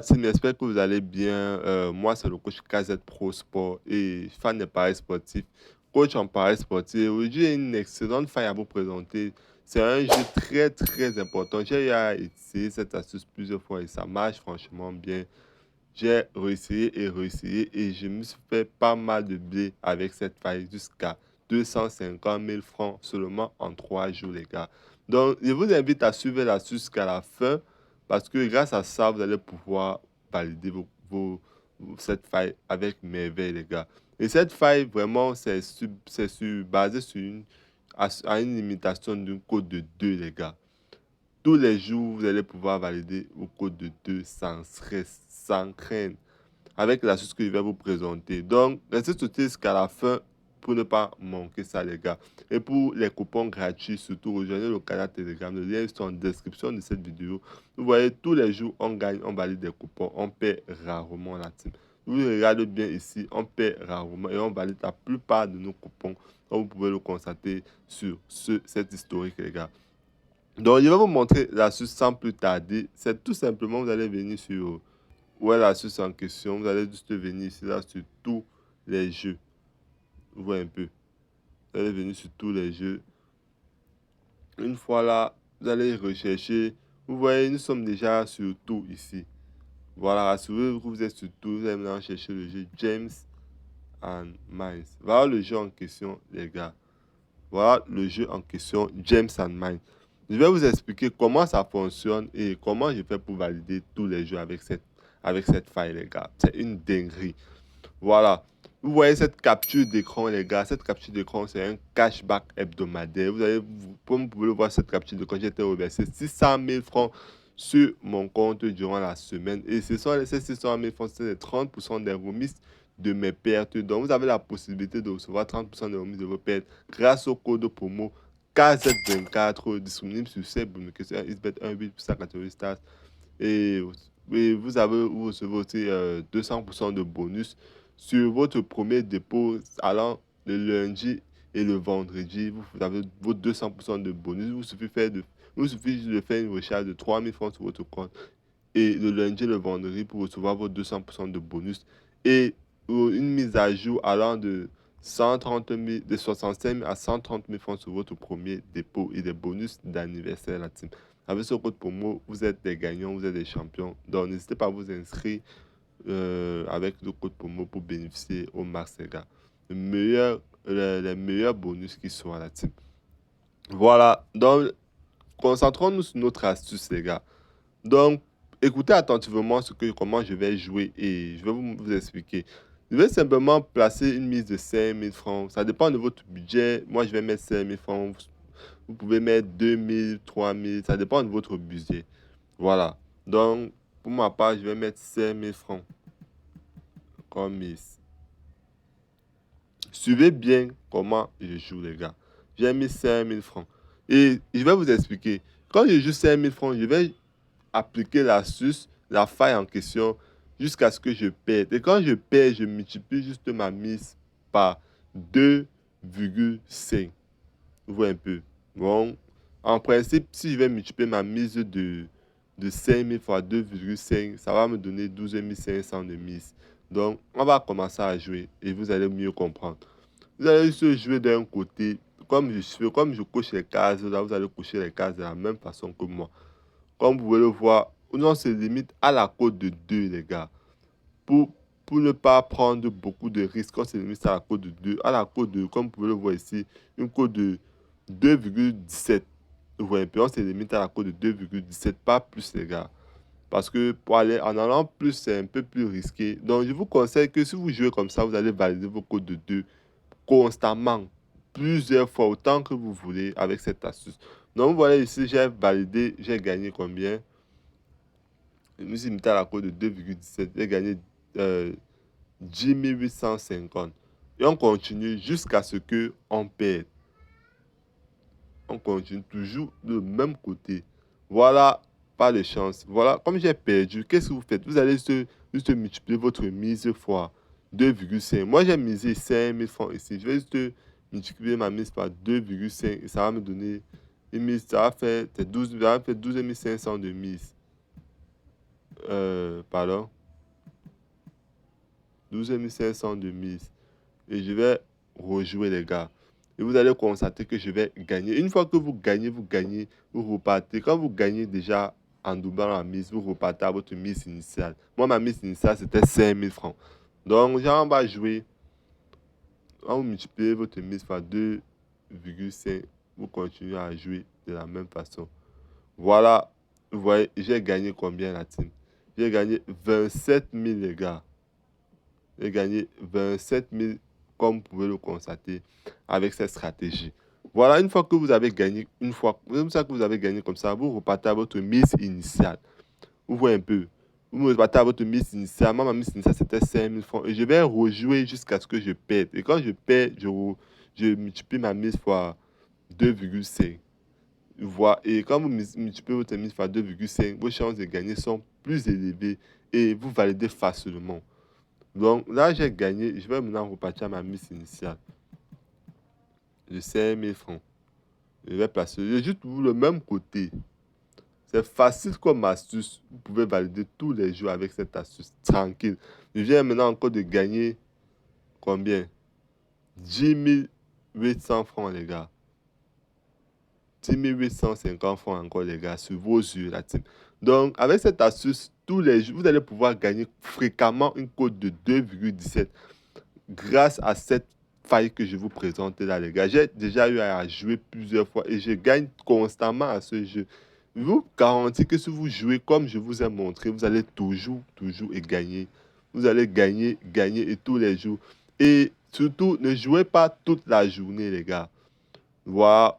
Merci, j'espère que vous allez bien. Moi, c'est le coach KZ Pro Sport et fan de paris sportifs. Coach en paris sportif, aujourd'hui, j'ai une excellente faille à vous présenter. C'est un jeu très, très important. J'ai eu à essayer cette astuce plusieurs fois et ça marche franchement bien. J'ai réessayé et réessayé et je me suis fait pas mal de blé avec cette faille jusqu'à 250 000 francs seulement en 3 jours, les gars. Donc, je vous invite à suivre l'astuce jusqu'à la fin parce que grâce à ça, vous allez pouvoir valider cette faille avec merveille, les gars. Et cette faille, vraiment, basé sur à une limitation d'une cote de 2, les gars. Tous les jours, vous allez pouvoir valider vos codes de 2 sans stress, sans crainte, avec l'astuce que je vais vous présenter. Donc, restez soudés jusqu'à la fin pour ne pas manquer ça, les gars. Et pour les coupons gratuits, surtout, rejoignez le canal Telegram. Le lien est en description de cette vidéo. Vous voyez, tous les jours, on gagne, on valide des coupons. On paie rarement la team. Vous regardez bien ici, on paie rarement et on valide la plupart de nos coupons. Donc, vous pouvez le constater sur cet historique, les gars. Donc, je vais vous montrer l'astuce sans plus tarder. C'est tout simplement, vous allez venir sur où est l'astuce en question. Vous allez juste venir ici, là, sur tous les jeux. Vous voyez un peu. Vous allez venir sur tous les jeux. Une fois là, vous allez rechercher. Vous voyez, nous sommes déjà sur tout ici. Voilà, rassurez-vous que vous êtes sur tout. Vous allez maintenant chercher le jeu James and Mines. Voilà le jeu en question, les gars. Voilà le jeu en question, James and Mine. Je vais vous expliquer comment ça fonctionne et comment je fais pour valider tous les jeux avec cette faille, les gars. C'est une dinguerie. Voilà. Vous voyez cette capture d'écran, les gars. Cette capture d'écran, c'est un cashback hebdomadaire. Comme vous pouvez le voir, cette capture d'écran, j'ai été reversé 600 000 francs sur mon compte durant la semaine. Et ces 600 000 francs, c'est les 30% des remises de mes pertes. Donc, vous avez la possibilité de recevoir 30% des remises de vos pertes grâce au code promo KZ24 disponible sur ces bonifications XBET 1,8 pour sa catégorie Stars. Et, vous recevez aussi 200% de bonus sur votre premier dépôt allant le lundi et le vendredi. Vous avez vos 200% de bonus. Il suffit juste de faire une recharge de 3000 francs sur votre compte. Et le lundi et le vendredi pour recevoir vos 200% de bonus. Et une mise à jour allant de 65 000 à 130 000 francs sur votre premier dépôt et des bonus d'anniversaire, la team. Avec ce code promo, vous êtes des gagnants, vous êtes des champions. Donc, n'hésitez pas à vous inscrire avec le code promo pour bénéficier au max, les gars. Les meilleurs bonus qui sont à la team. Voilà. Donc, concentrons-nous sur notre astuce, les gars. Donc, écoutez attentivement comment je vais jouer et je vais vous expliquer. Je vais simplement placer une mise de 5 000 francs. Ça dépend de votre budget. Moi, je vais mettre 5 000 francs. Vous pouvez mettre 2 000, 3 000. Ça dépend de votre budget. Voilà. Donc, pour ma part, je vais mettre 5 000 francs comme mise. Suivez bien comment je joue, les gars. J'ai mis 5 000 francs. Et je vais vous expliquer. Quand je joue 5 000 francs, je vais appliquer l'astuce, la faille en question, jusqu'à ce que je perde. Et quand je perds, je multiplie juste ma mise par 2,5. Vous voyez un peu. Bon, en principe, si je vais multiplier ma mise de 5 000 fois 2,5, ça va me donner 12 500 de mise. Donc, on va commencer à jouer et vous allez mieux comprendre. Vous allez juste jouer d'un côté. Comme je coche les cases, là, vous allez cocher les cases de la même façon que moi. Comme vous pouvez le voir, on se limite à la cote de 2, les gars. Pour, pour ne pas prendre beaucoup de risques, on se limite à la cote de 2. À la cote de, comme vous pouvez le voir ici, une cote de 2,17. Vous voyez, puis on se limite à la cote de 2,17, pas plus, les gars. Parce que pour aller en allant plus, c'est un peu plus risqué. Donc, je vous conseille que si vous jouez comme ça, vous allez valider vos codes de 2 constamment, plusieurs fois, autant que vous voulez avec cette astuce. Donc, vous voyez ici, j'ai validé, j'ai gagné combien? Je me suis limité à la cote de 2,17. J'ai gagné 10 850. Et on continue jusqu'à ce qu'on perde. On continue toujours de même côté. Voilà, pas de chance. Voilà, comme j'ai perdu, qu'est-ce que vous faites? Vous allez juste multiplier votre mise fois 2,5. Moi, j'ai misé 5 000 francs ici. Je vais juste multiplier ma mise par 2,5 et ça va me donner une mise. Ça va faire 12 500 de mise. pardon, 12 500 de mise. Et je vais rejouer, les gars. Et vous allez constater que je vais gagner. Une fois que vous gagnez, vous repartez. Quand vous gagnez déjà en doublant la mise, vous repartez à votre mise initiale. Moi, ma mise initiale, c'était 5000 francs. Donc, genre, on va jouer. Quand vous multipliez votre mise par 2,5, vous continuez à jouer de la même façon. Voilà, vous voyez, j'ai gagné combien, la team? J'ai gagné 27 000, les gars. J'ai gagné 27 000, comme vous pouvez le constater, avec cette stratégie. Voilà, une fois que vous avez gagné, comme ça que vous avez gagné comme ça, vous repartez à votre mise initiale. Vous voyez un peu. Vous repartez à votre mise initiale. Moi, ma mise initiale, c'était 5 000 francs. Et je vais rejouer jusqu'à ce que je perde. Et quand je perds, je multiplie ma mise par 2,5. Et quand vous multipliez votre mise par 2,5, vos chances de gagner sont plus élevées et vous validez facilement. Donc là, j'ai gagné. Je vais maintenant repartir à ma mise initiale de 5 000 francs. Je vais placer juste pour le même côté. C'est facile comme astuce. Vous pouvez valider tous les jours avec cette astuce. Tranquille. Je viens maintenant encore de gagner combien? 10 800 francs, les gars. 10 850 francs encore, les gars, sur vos yeux, la team. Donc, avec cette astuce, tous les jours, vous allez pouvoir gagner fréquemment une cote de 2,17 grâce à cette faille que je vous présente là, les gars. J'ai déjà eu à jouer plusieurs fois et je gagne constamment à ce jeu. Je vous garantis que si vous jouez comme je vous ai montré, vous allez toujours et gagner. Vous allez gagner et tous les jours. Et surtout, ne jouez pas toute la journée, les gars. Voilà,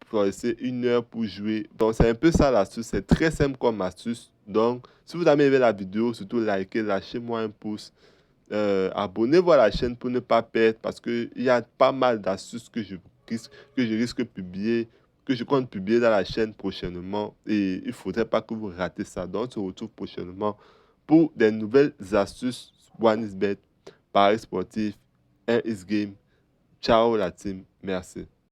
pour laisser 1 heure pour jouer. Donc, c'est un peu ça l'astuce. C'est très simple comme astuce. Donc, si vous avez aimé la vidéo, surtout likez, lâchez-moi un pouce. Abonnez-vous à la chaîne pour ne pas perdre parce qu'il y a pas mal d'astuces que je risque de publier, que je compte publier dans la chaîne prochainement. Et il ne faudrait pas que vous ratez ça. Donc, on se retrouve prochainement pour des nouvelles astuces. OneXBet, Paris sportif, 1xGame. Ciao la team. Merci.